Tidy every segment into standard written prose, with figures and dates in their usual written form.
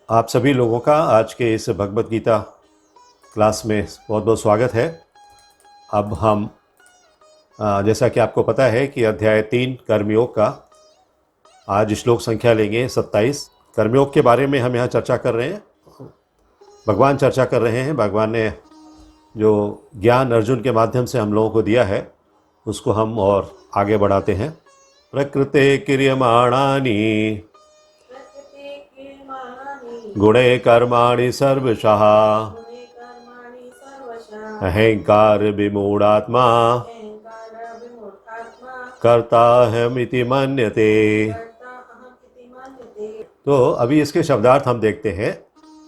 आप सभी लोगों का आज के इस भगवत गीता क्लास में बहुत बहुत स्वागत है। अब हम जैसा कि आपको पता है कि अध्याय 3 कर्मयोग का आज श्लोक संख्या लेंगे 27। कर्मयोग के बारे में हम यहाँ चर्चा कर रहे हैं। भगवान चर्चा कर रहे हैं। भगवान ने जो ज्ञान अर्जुन के माध्यम से हम लोगों को दिया है उसको हम और आगे बढ़ाते हैं। प्रकृते क्रियमाणानि गुणे कर्माणि सर्वशः अहंकार विमूढ़ात्मा कर्ताहमिति मन्यते। तो अभी इसके शब्दार्थ हम देखते हैं।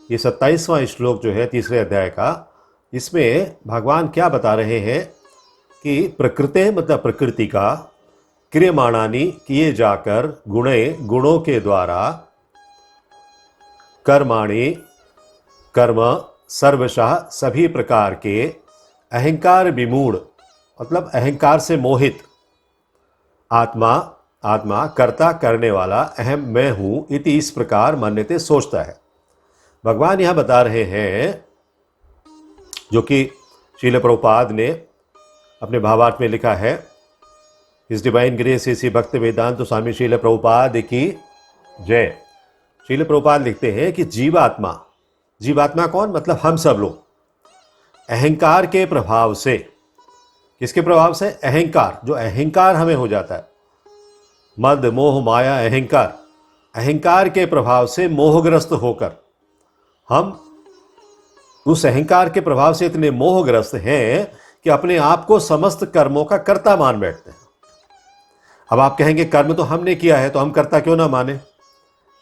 ये 27वां श्लोक जो है तीसरे अध्याय का, इसमें भगवान क्या बता रहे हैं कि प्रकृते मतलब प्रकृति का, क्रियमाणानि किए जाकर, गुणों के द्वारा, कर्माणि कर्म, सर्वशः सभी प्रकार के, अहंकार विमूढ़ मतलब अहंकार से मोहित, आत्मा कर्ता करने वाला, अहम मैं हूँ इति इस प्रकार मान्यते सोचता है। भगवान यह बता रहे हैं, जो कि श्रील प्रभुपाद ने अपने भावार्थ में लिखा है। इस डिवाइन ग्रेस इसी भक्त वेदांत स्वामी श्रील प्रभुपाद की जय। श्रील प्रभुपाद लिखते हैं कि जीवात्मा कौन? मतलब हम सब लोग अहंकार के प्रभाव से, किसके प्रभाव से? अहंकार, जो अहंकार हमें हो जाता है, मद मोह माया अहंकार के प्रभाव से मोहग्रस्त होकर हम उस अहंकार के प्रभाव से इतने मोहग्रस्त हैं कि अपने आप को समस्त कर्मों का कर्ता मान बैठते हैं। अब आप कहेंगे कर्म तो हमने किया है तो हम कर्ता क्यों ना माने?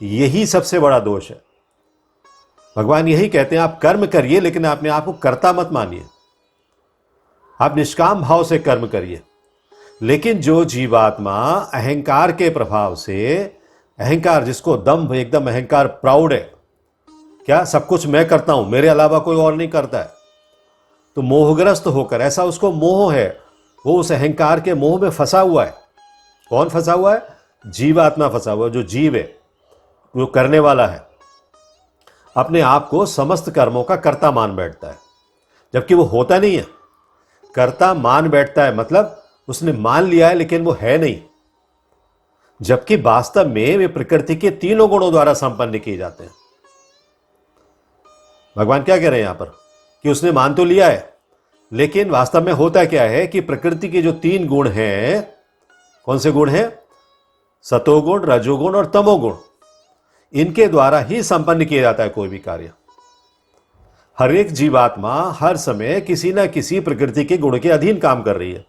यही सबसे बड़ा दोष है। भगवान यही कहते हैं, आप कर्म करिए लेकिन अपने आप को कर्ता मत मानिए। आप निष्काम भाव से कर्म करिए। लेकिन जो जीवात्मा अहंकार के प्रभाव से, अहंकार जिसको दंभ, एकदम अहंकार प्राउड है, क्या सब कुछ मैं करता हूं, मेरे अलावा कोई और नहीं करता है, तो मोहग्रस्त होकर, ऐसा उसको मोह है, वो उस अहंकार के मोह में फंसा हुआ है। कौन फंसा हुआ है? जीवात्मा फंसा हुआ है। जो जीव है, जो करने वाला है, अपने आप को समस्त कर्मों का कर्ता मान बैठता है, जबकि वो होता नहीं है। कर्ता मान बैठता है मतलब उसने मान लिया है लेकिन वो है नहीं, जबकि वास्तव में वे प्रकृति के तीनों गुणों द्वारा संपन्न किए जाते हैं। भगवान क्या कह रहे हैं यहां पर कि उसने मान तो लिया है, लेकिन वास्तव में होता क्या है कि प्रकृति के जो 3 गुण हैं, कौन से गुण हैं? सतोगुण, रजोगुण और तमोगुण, इनके द्वारा ही संपन्न किया जाता है कोई भी कार्य। हर एक जीवात्मा हर समय किसी ना किसी प्रकृति के गुण के अधीन काम कर रही है।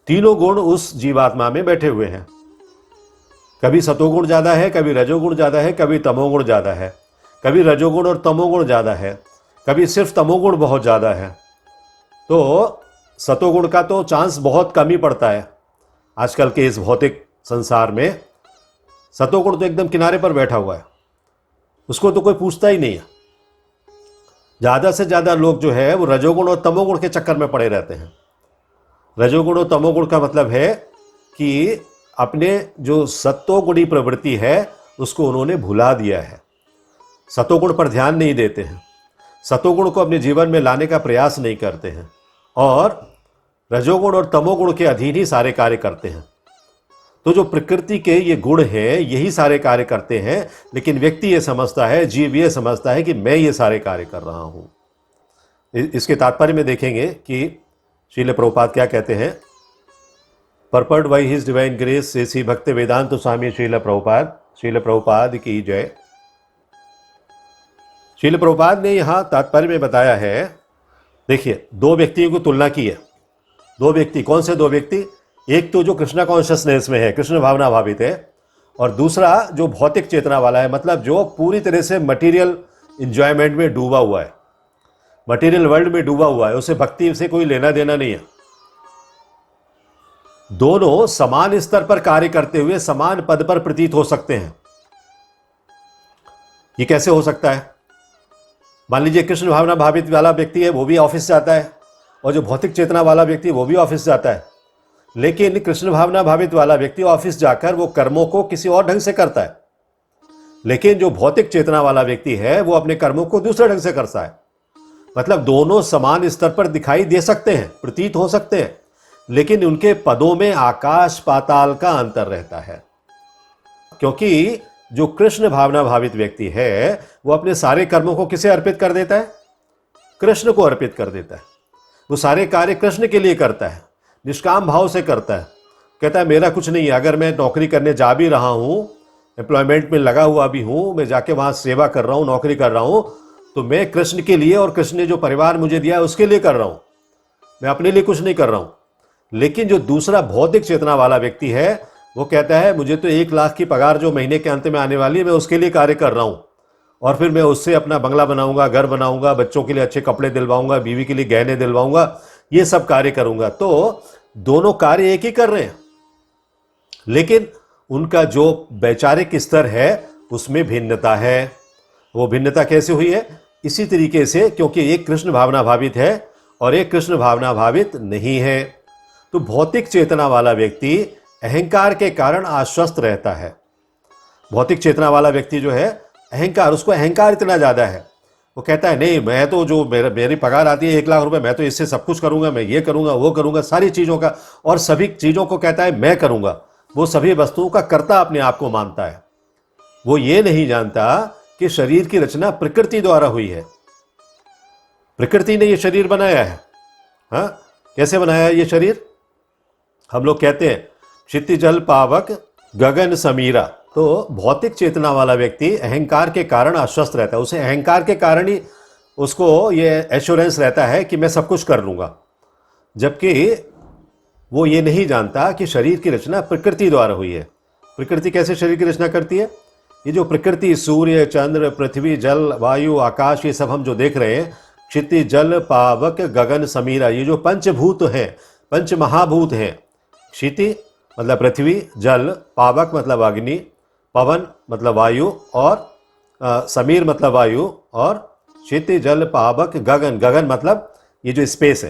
तीनों गुण उस जीवात्मा में बैठे हुए हैं। कभी सतोगुण ज्यादा है, कभी रजोगुण ज्यादा है, कभी तमोगुण ज्यादा है, कभी रजोगुण और तमोगुण ज्यादा है, कभी सिर्फ तमोगुण बहुत ज्यादा है। तो सतोगुण का तो चांस बहुत कम ही पड़ता है आजकल के इस भौतिक संसार में। सतोगुण तो एकदम किनारे पर बैठा हुआ है, उसको तो कोई पूछता ही नहीं है। ज्यादा से ज्यादा लोग जो है वो रजोगुण और तमोगुण के चक्कर में पड़े रहते हैं। रजोगुण और तमोगुण का मतलब है कि अपने जो सत्वगुणी प्रवृत्ति है उसको उन्होंने भुला दिया है, सतोगुण पर ध्यान नहीं देते हैं, सतोगुण को अपने जीवन में लाने का प्रयास नहीं करते हैं, और रजोगुण और तमोगुण के अधीन ही सारे कार्य करते हैं। तो जो प्रकृति के ये गुण हैं यही सारे कार्य करते हैं, लेकिन व्यक्ति ये समझता है, जीव ये समझता है कि मैं ये सारे कार्य कर रहा हूं। इसके तात्पर्य में देखेंगे कि श्रील प्रभुपाद क्या कहते हैं। Purported by his divine grace Shri Bhaktivedanta स्वामी श्रील प्रभुपाद की जय। श्रील प्रभुपाद ने यहां तात्पर्य में बताया है, देखिए 2 व्यक्तियों की तुलना की है। 2 व्यक्ति, कौन से 2 व्यक्ति? एक तो जो कृष्णा कॉन्शियसनेस में है, कृष्ण भावना भावित है, और दूसरा जो भौतिक चेतना वाला है, मतलब जो पूरी तरह से मटेरियल इंजॉयमेंट में डूबा हुआ है, मटेरियल वर्ल्ड में डूबा हुआ है, उसे भक्ति से कोई लेना देना नहीं है। दोनों समान स्तर पर कार्य करते हुए समान पद पर प्रतीत हो सकते हैं। ये कैसे हो सकता है? मान लीजिए कृष्ण भावना भावित वाला व्यक्ति है, वो भी ऑफिस जाता है, और जो भौतिक चेतना वाला व्यक्ति वो भी ऑफिस जाता है, लेकिन कृष्ण भावना भावित वाला व्यक्ति ऑफिस जाकर वो कर्मों को किसी और ढंग से करता है। लेकिन जो भौतिक चेतना वाला व्यक्ति है वो अपने कर्मों को दूसरे ढंग से करता है। मतलब दोनों समान स्तर पर दिखाई दे सकते हैं, प्रतीत हो सकते हैं, लेकिन उनके पदों में आकाश पाताल का अंतर रहता है। क्योंकि जो कृष्ण भावना भावित व्यक्ति है वो अपने सारे कर्मों को किसे अर्पित कर देता है? कृष्ण को अर्पित कर देता है। वो सारे कार्य कृष्ण के लिए करता है, निष्काम भाव से करता है। कहता है मेरा कुछ नहीं है, अगर मैं नौकरी करने जा भी रहा हूं, एम्प्लॉयमेंट में लगा हुआ भी हूं, मैं जाके वहां सेवा कर रहा हूं, नौकरी कर रहा हूं, तो मैं कृष्ण के लिए और कृष्ण ने जो परिवार मुझे दिया है उसके लिए कर रहा हूं, मैं अपने लिए कुछ नहीं कर रहा हूं। लेकिन जो दूसरा भौतिक चेतना वाला व्यक्ति है वो कहता है मुझे तो 1 लाख की पगार जो महीने के अंत में आने वाली है मैं उसके लिए कार्य कर रहा हूं, और फिर मैं उससे अपना बंगला बनाऊंगा, घर बनाऊंगा, बच्चों के लिए अच्छे कपड़े दिलवाऊंगा, बीवी के लिए गहने दिलवाऊंगा, ये सब कार्य करूंगा। तो दोनों कार्य एक ही कर रहे हैं, लेकिन उनका जो वैचारिक स्तर है उसमें भिन्नता है। वो भिन्नता कैसे हुई है? इसी तरीके से, क्योंकि एक कृष्ण भावना भावित है और एक कृष्ण भावना भावित नहीं है। तो भौतिक चेतना वाला व्यक्ति अहंकार के कारण आश्वस्त रहता है। भौतिक चेतना वाला व्यक्ति जो है अहंकार, उसको अहंकार इतना ज्यादा है, वो कहता है नहीं मैं तो जो मेरी पगार आती है 1 लाख रुपए, मैं तो इससे सब कुछ करूंगा, मैं ये करूंगा वो करूंगा, सारी चीजों का, और सभी चीजों को कहता है मैं करूंगा। वो सभी वस्तुओं का कर्ता अपने आप को मानता है। वो ये नहीं जानता कि शरीर की रचना प्रकृति द्वारा हुई है। प्रकृति ने ये शरीर बनाया है। हाँ, कैसे बनाया है ये शरीर? हम लोग कहते हैं क्षिति जल पावक गगन समीरा। तो भौतिक चेतना वाला व्यक्ति अहंकार के कारण आश्वस्त रहता है। उसे अहंकार के कारण ही उसको ये एश्योरेंस रहता है कि मैं सब कुछ कर लूंगा, जबकि वो ये नहीं जानता कि शरीर की रचना प्रकृति द्वारा हुई है। प्रकृति कैसे शरीर की रचना करती है? ये जो प्रकृति, सूर्य, चंद्र, पृथ्वी, जल, वायु, आकाश, ये सब हम जो देख रहे हैं, क्षिति जल पावक गगन समीरा, ये जो पंचभूत हैं, पंच महाभूत हैं। क्षिति मतलब पृथ्वी, जल, पावक मतलब अग्नि, पवन मतलब वायु, और समीर मतलब वायु, और क्षिति जल पावक गगन, गगन मतलब ये जो स्पेस है।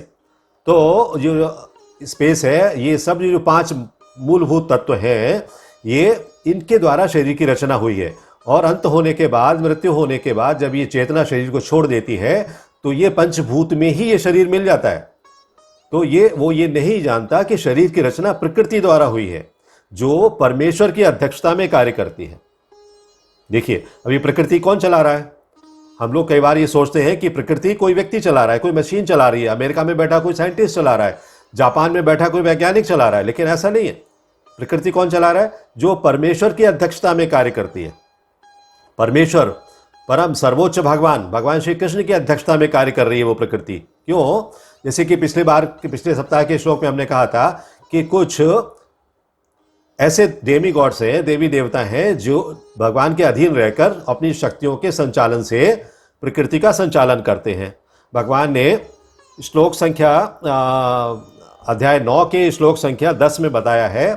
तो जो स्पेस है, ये सब जो 5 मूलभूत तत्व हैं, ये इनके द्वारा शरीर की रचना हुई है। और अंत होने के बाद, मृत्यु होने के बाद, जब ये चेतना शरीर को छोड़ देती है तो ये पंचभूत में ही ये शरीर मिल जाता है। तो वो ये नहीं जानता कि शरीर की रचना प्रकृति द्वारा हुई है, जो परमेश्वर की अध्यक्षता में कार्य करती है। देखिए, अभी प्रकृति कौन चला रहा है? हम लोग कई बार ये सोचते हैं कि प्रकृति कोई व्यक्ति चला रहा है, कोई मशीन चला रही है, अमेरिका में बैठा कोई साइंटिस्ट चला रहा है, जापान में बैठा कोई वैज्ञानिक चला रहा है, लेकिन ऐसा नहीं है। प्रकृति कौन चला रहा है? जो परमेश्वर की अध्यक्षता में कार्य करती है। परमेश्वर, परम सर्वोच्च भगवान श्री कृष्ण की अध्यक्षता में कार्य कर रही है वो प्रकृति। क्यों? जैसे कि पिछले सप्ताह के श्लोक में हमने कहा था कि कुछ ऐसे डेमी गॉड्स हैं, देवी देवता हैं, जो भगवान के अधीन रहकर अपनी शक्तियों के संचालन से प्रकृति का संचालन करते हैं। भगवान ने श्लोक संख्या अध्याय 9 के श्लोक संख्या 10 में बताया है।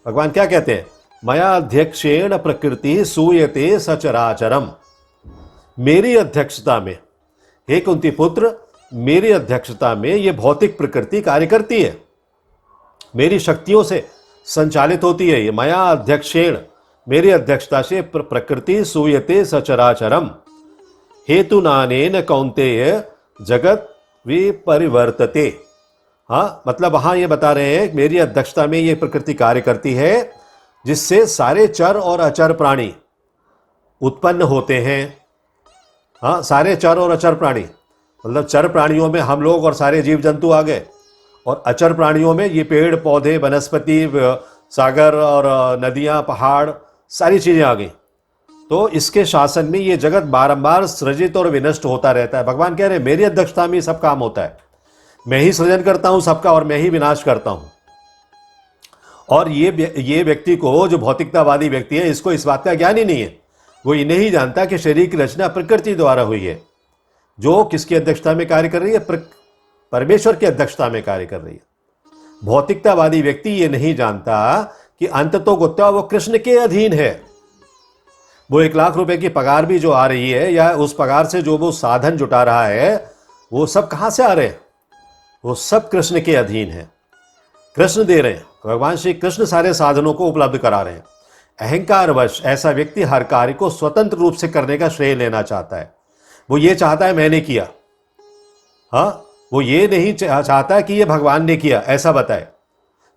भगवान क्या कहते हैं? मया अध्यक्षेण प्रकृति सूयते सचराचरम। मेरी अध्यक्षता में, हे कुंती पुत्र, मेरी अध्यक्षता में ये भौतिक प्रकृति कार्य करती है, मेरी शक्तियों से संचालित होती है। ये मया अध्यक्षेण, मेरी अध्यक्षता से प्रकृति सूयते सचराचरम। हेतु नानेन कौन्तेय जगत विपरिवर्तते। हाँ, मतलब वहां ये बता रहे हैं मेरी अध्यक्षता में ये प्रकृति कार्य करती है, जिससे सारे चर और अचर प्राणी उत्पन्न होते हैं। हाँ, सारे चर और अचर प्राणी, मतलब चर प्राणियों में हम लोग और सारे जीव जंतु आ गए, और अचर प्राणियों में ये पेड़ पौधे, वनस्पति, सागर और नदियां, पहाड़, सारी चीजें आ गई। तो इसके शासन में ये जगत बारंबार सृजित और विनष्ट होता रहता है। भगवान कह रहे हैं मेरी अध्यक्षता में सब काम होता है, मैं ही सृजन करता हूं सबका और मैं ही विनाश करता हूं। और ये व्यक्ति को, जो भौतिकतावादी व्यक्ति है, इसको इस बात का ज्ञान ही नहीं है। वो ये नहीं जानता कि शरीर की रचना प्रकृति द्वारा हुई है, जो किसकी अध्यक्षता में कार्य कर रही है? परमेश्वर की अध्यक्षता में कार्य कर रही है। भौतिकतावादी व्यक्ति ये नहीं जानता कि अंततोगत्वा वो कृष्ण के अधीन है। वो 1 लाख रुपए की पगार भी जो आ रही है, या उस पगार से जो वो साधन जुटा रहा है, वो सब कहां से आ रहे हैं? वो सब कृष्ण के अधीन है, कृष्ण दे रहे हैं। भगवान श्री कृष्ण सारे साधनों को उपलब्ध करा रहे हैं। अहंकारवश ऐसा व्यक्ति हर कार्य को स्वतंत्र रूप से करने का श्रेय लेना चाहता है। वो ये चाहता है मैंने किया, हाँ, वो ये नहीं चाहता कि ये भगवान ने किया ऐसा बताए।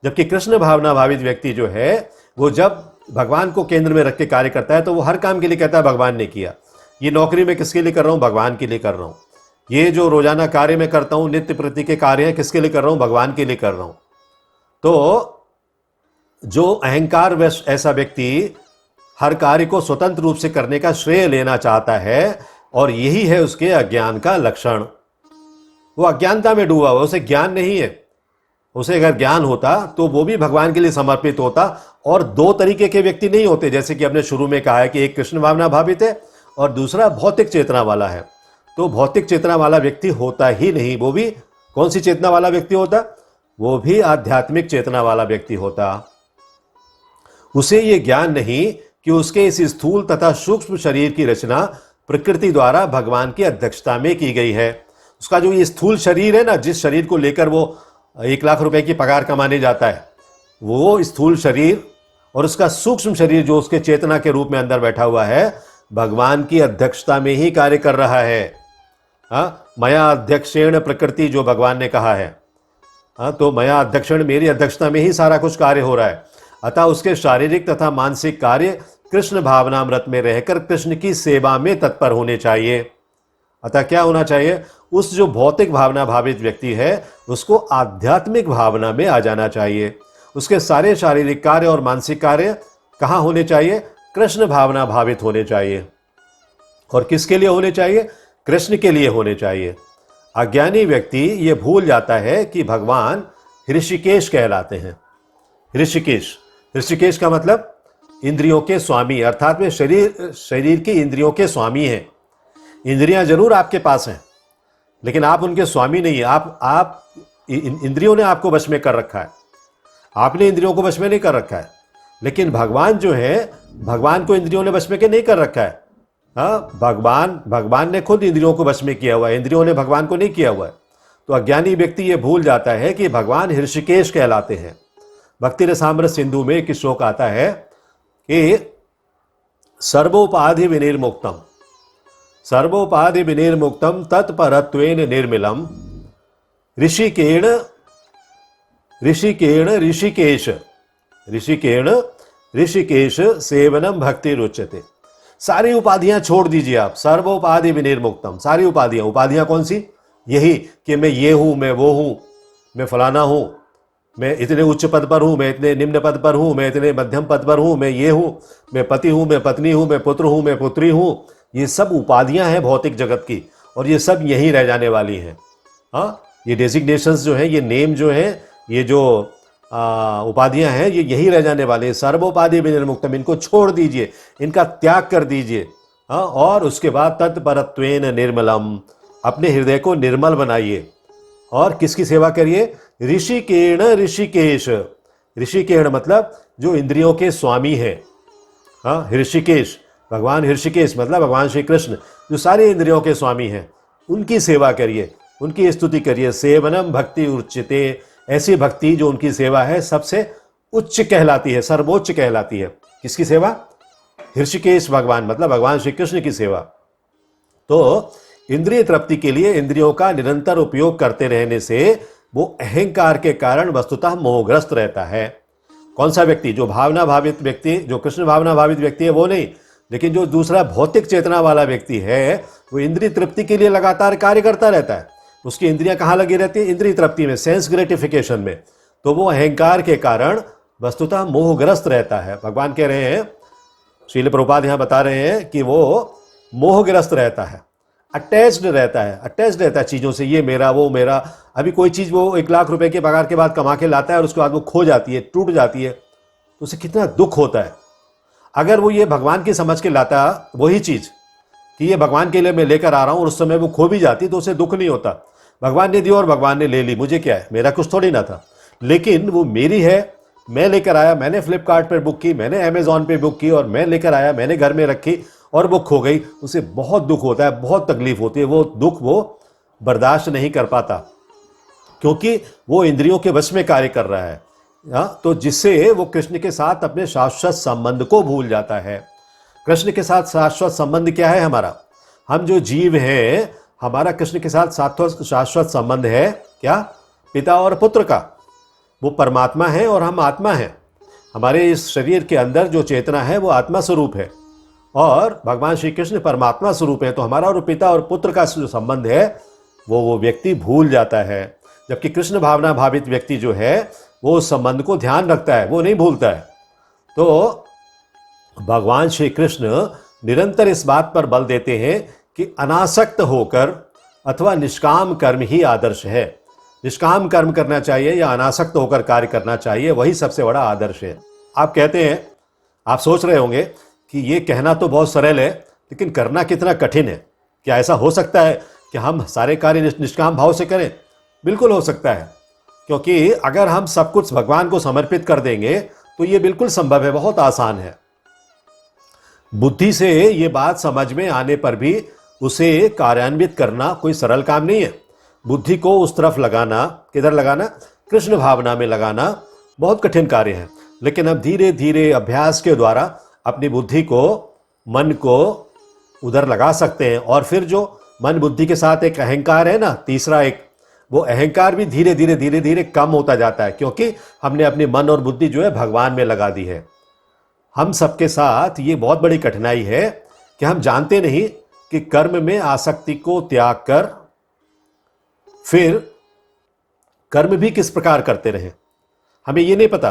जबकि कृष्ण भावना भावित व्यक्ति जो है वो जब भगवान को केंद्र में रख के कार्य करता है तो वो हर काम के लिए कहता है भगवान ने किया। ये नौकरी मैं किसके लिए कर रहा हूँ? भगवान के लिए कर रहा हूँ। ये जो रोजाना कार्य मैं करता हूँ, नित्य प्रति के कार्य हैं, किसके लिए कर रहा हूँ? भगवान के लिए कर रहा हूँ। तो जो अहंकार वश ऐसा व्यक्ति हर कार्य को स्वतंत्र रूप से करने का श्रेय लेना चाहता है, और यही है उसके अज्ञान का लक्षण। वो अज्ञानता में डूबा हुआ, उसे ज्ञान नहीं है। उसे अगर ज्ञान होता तो वो भी भगवान के लिए समर्पित होता। और दो तरीके के व्यक्ति नहीं होते, जैसे कि हमने शुरू में कहा है कि एक कृष्ण भावना भावित है और दूसरा भौतिक चेतना वाला है। तो भौतिक चेतना वाला व्यक्ति होता ही नहीं। वो भी कौन सी चेतना वाला व्यक्ति होता? वो भी आध्यात्मिक चेतना वाला व्यक्ति होता। उसे ये ज्ञान नहीं कि उसके इस स्थूल तथा सूक्ष्म शरीर की रचना प्रकृति द्वारा भगवान की अध्यक्षता में की गई है। उसका जो ये स्थूल शरीर है ना, जिस शरीर को लेकर वो 1 लाख रुपए की पगार कमाने जाता है, वो स्थूल शरीर, और उसका सूक्ष्म शरीर जो उसके चेतना के रूप में अंदर बैठा हुआ है, भगवान की अध्यक्षता में ही कार्य कर रहा है। हाँ, मया अध्यक्षेण प्रकृति जो भगवान ने कहा है। हाँ, तो मया अध्यक्षेण, मेरी अध्यक्षता में ही सारा कुछ कार्य हो रहा है। अतः उसके शारीरिक तथा मानसिक कार्य कृष्ण भावनामृत में रहकर कृष्ण की सेवा में तत्पर होने चाहिए। अतः क्या होना चाहिए? उस जो भौतिक भावना भावित व्यक्ति है उसको आध्यात्मिक भावना में आ जाना चाहिए। उसके सारे शारीरिक कार्य और मानसिक कार्य कहाँ होने चाहिए? कृष्ण भावना भावित होने चाहिए। और किसके लिए होने चाहिए? कृष्ण के लिए होने चाहिए। अज्ञानी व्यक्ति ये भूल जाता है कि भगवान ऋषिकेश कहलाते हैं। ऋषिकेश, ऋषिकेश का मतलब इंद्रियों के स्वामी, अर्थात वे शरीर की इंद्रियों के स्वामी हैं। इंद्रियां जरूर आपके पास हैं, लेकिन आप उनके स्वामी नहीं है। आप इंद्रियों ने आपको वश में कर रखा है, आपने इंद्रियों को वश में नहीं कर रखा है। लेकिन भगवान जो है, भगवान को इंद्रियों ने वश में के नहीं कर रखा है। हाँ, भगवान ने खुद इंद्रियों को वश में किया हुआ है, इंद्रियों ने भगवान को नहीं किया हुआ है। तो अज्ञानी व्यक्ति ये भूल जाता है कि भगवान ऋषिकेश कहलाते हैं। भक्ति रसामृत सिंधु में एक श्लोक आता है कि सर्वोपाधि विनिर्मुक्तम, सर्वोपाधि विनिर्मुक्तम तत्परत्वेन निर्मलम ऋषिकेण ऋषिकेश सेवनम भक्ति रुच्यते। सारी उपाधियां छोड़ दीजिए आप। सर्वोपाधि विनिर्मुक्तम, सारी उपाधियां। उपाधियां कौन सी? यही कि मैं ये हूं, मैं वो हूं, मैं फलाना हूं, मैं इतने उच्च पद पर हूं, मैं इतने निम्न पद पर हूं, मैं इतने मध्यम पद पर हूं, मैं ये हूं, मैं पति हूं, मैं पत्नी हूं, मैं पुत्र हूं, मैं पुत्री हूं। ये सब उपाधियां हैं भौतिक जगत की, और ये सब यहीं रह जाने वाली हैं। हाँ, ये डेजिग्नेशंस जो हैं, ये नेम जो हैं, ये जो उपाधियां हैं, ये यही रह जाने वाले। सर्वोपाधि विनिर्मुक्तम, इनको छोड़ दीजिए, इनका त्याग कर दीजिए। हाँ, और उसके बाद तत्परत्वेन निर्मलम, अपने हृदय को निर्मल बनाइए। और किसकी सेवा करिए? ऋषिकेण ऋषिकेश। ऋषिकेण मतलब जो इंद्रियों के स्वामी हैं। हाँ, ऋषिकेश, भगवान ऋषिकेश मतलब भगवान श्री कृष्ण जो सारे इंद्रियों के स्वामी हैं, उनकी सेवा करिए, उनकी स्तुति करिए। सेवनम भक्ति उच्चते, ऐसी भक्ति जो उनकी सेवा है सबसे उच्च कहलाती है, सर्वोच्च कहलाती है। किसकी सेवा? ऋषिकेश भगवान मतलब भगवान श्री कृष्ण की सेवा। तो इंद्रिय तृप्ति के लिए इंद्रियों का निरंतर उपयोग करते रहने से वो अहंकार के कारण वस्तुतः मोहग्रस्त रहता है। कौन सा व्यक्ति? जो भावना भावित व्यक्ति, जो कृष्ण भावना भावित व्यक्ति है वो नहीं, लेकिन जो दूसरा भौतिक चेतना वाला व्यक्ति है वो इंद्रिय तृप्ति के लिए लगातार कार्य करता रहता है। उसकी इंद्रियां कहाँ लगी रहती है? इंद्रिय तृप्ति में, सेंस ग्रेटिफिकेशन में। तो वो अहंकार के कारण वस्तुतः मोहग्रस्त रहता है। भगवान कह रहे हैं, श्रील प्रभुपाद यहाँ बता रहे हैं कि वो मोहग्रस्त रहता है, अटैच्ड रहता है चीज़ों से। ये मेरा, वो मेरा। अभी कोई चीज़ वो 1 लाख रुपए के पगार के बाद कमा के लाता है और उसके बाद वो खो जाती है, टूट जाती है, तो उसे कितना दुख होता है। अगर वो ये भगवान की समझ के लाता वही चीज़ कि ये भगवान के लिए मैं लेकर आ रहा हूँ, और उस समय वो खो भी जाती तो उसे दुख नहीं होता। भगवान ने दी और भगवान ने ले ली, मुझे क्या है, मेरा कुछ थोड़ी ना था। लेकिन वो मेरी है, मैं लेकर आया, मैंने फ्लिपकार्ट पर बुक की, मैंने अमेजॉन पे बुक की, और मैं लेकर आया, मैंने घर में रखी और वो खो गई। उसे बहुत दुख होता है, बहुत तकलीफ होती है। वो दुख वो बर्दाश्त नहीं कर पाता, क्योंकि वो इंद्रियों के वश में कार्य कर रहा है। तो जिससे वो कृष्ण के साथ अपने शाश्वत संबंध को भूल जाता है। कृष्ण के साथ शाश्वत संबंध क्या है हमारा? हम जो जीव हैं, हमारा कृष्ण के साथ शाश्वत संबंध है क्या? पिता और पुत्र का। वो परमात्मा है और हम आत्मा हैं। हमारे इस शरीर के अंदर जो चेतना है वो आत्मा स्वरूप है और भगवान श्री कृष्ण परमात्मा स्वरूप है। तो हमारा और पिता और पुत्र का जो संबंध है वो व्यक्ति भूल जाता है, जबकि कृष्ण भावना भावित व्यक्ति जो है वो उस संबंध को ध्यान रखता है, वो नहीं भूलता है। तो भगवान श्री कृष्ण निरंतर इस बात पर बल देते हैं कि अनासक्त होकर अथवा निष्काम कर्म ही आदर्श है। निष्काम कर्म करना चाहिए या अनासक्त होकर कार्य करना चाहिए, वही सबसे बड़ा आदर्श है। आप कहते हैं, आप सोच रहे होंगे कि ये कहना तो बहुत सरल है, लेकिन करना कितना कठिन है। क्या ऐसा हो सकता है कि हम सारे कार्य निष्काम भाव से करें? बिल्कुल हो सकता है, क्योंकि अगर हम सब कुछ भगवान को समर्पित कर देंगे तो ये बिल्कुल संभव है, बहुत आसान है। बुद्धि से ये बात समझ में आने पर भी उसे कार्यान्वित करना कोई सरल काम नहीं है। बुद्धि को उस तरफ लगाना, किधर लगाना? कृष्ण भावना में लगाना बहुत कठिन कार्य है। लेकिन अब धीरे धीरे अभ्यास के द्वारा अपनी बुद्धि को, मन को उधर लगा सकते हैं। और फिर जो मन बुद्धि के साथ एक अहंकार है ना, तीसरा एक, वो अहंकार भी धीरे धीरे कम होता जाता है, क्योंकि हमने अपनी मन और बुद्धि जो है भगवान में लगा दी है। हम सबके साथ ये बहुत बड़ी कठिनाई है कि हम जानते नहीं कि कर्म में आसक्ति को त्याग कर फिर कर्म भी किस प्रकार करते रहें। हमें ये नहीं पता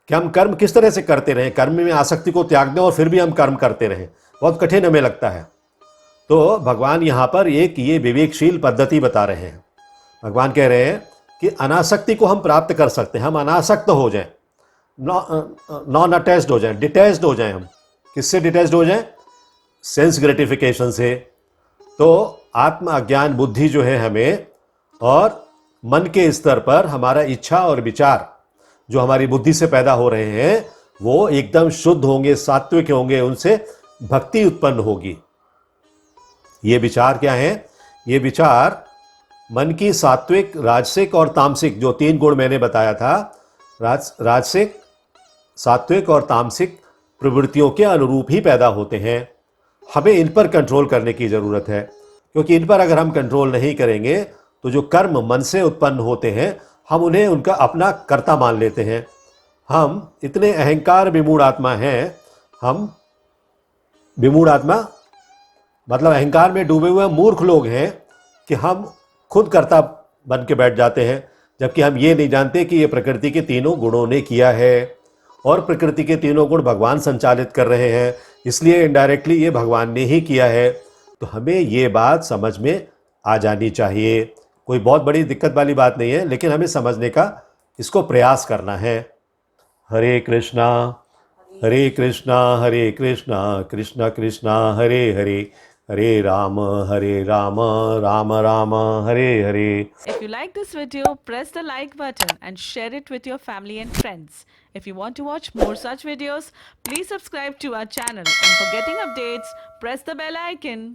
कि हम कर्म किस तरह से करते रहें, कर्म में आसक्ति को त्याग दें और फिर भी हम कर्म करते रहें। बहुत कठिन हमें लगता है। तो भगवान यहाँ पर एक ये विवेकशील पद्धति बता रहे हैं। भगवान कह रहे हैं कि अनासक्ति को हम प्राप्त कर सकते हैं। हम अनासक्त हो जाएं, नॉन अटैच्ड हो जाएं, डिटैच्ड हो जाएं। हम किससे डिटैच्ड हो जाएं? सेंस ग्रेटिफिकेशन से। तो आत्म अज्ञान बुद्धि जो है हमें, और मन के स्तर पर हमारा इच्छा और विचार जो हमारी बुद्धि से पैदा हो रहे हैं वो एकदम शुद्ध होंगे, सात्विक होंगे, उनसे भक्ति उत्पन्न होगी। ये विचार क्या है? ये विचार मन की सात्विक, राजसिक और तामसिक, जो 3 गुण मैंने बताया था, राजसिक, सात्विक और तामसिक प्रवृत्तियों के अनुरूप ही पैदा होते हैं। हमें इन पर कंट्रोल करने की ज़रूरत है, क्योंकि इन पर अगर हम कंट्रोल नहीं करेंगे तो जो कर्म मन से उत्पन्न होते हैं हम उन्हें उनका अपना कर्ता मान लेते हैं। हम इतने अहंकार विमूढ़ आत्मा हैं, हम विमूढ़ आत्मा मतलब अहंकार में डूबे हुए मूर्ख लोग हैं कि हम खुद कर्ता बन के बैठ जाते हैं, जबकि हम ये नहीं जानते कि ये प्रकृति के तीनों गुणों ने किया है और प्रकृति के तीनों गुण भगवान संचालित कर रहे हैं, इसलिए इनडायरेक्टली ये भगवान ने ही किया है। तो हमें ये बात समझ में आ जानी चाहिए। कोई बहुत बड़ी दिक्कत वाली बात नहीं है, लेकिन हमें समझने का इसको प्रयास करना है। हरे कृष्णा हरे कृष्णा कृष्णा कृष्णा हरे हरे, हरे Ram Ram Ram Hare Hare. If you like this video, press the like button and share it with your family and friends. If you want to watch more such videos, please subscribe to our channel, and for getting updates, press the bell icon.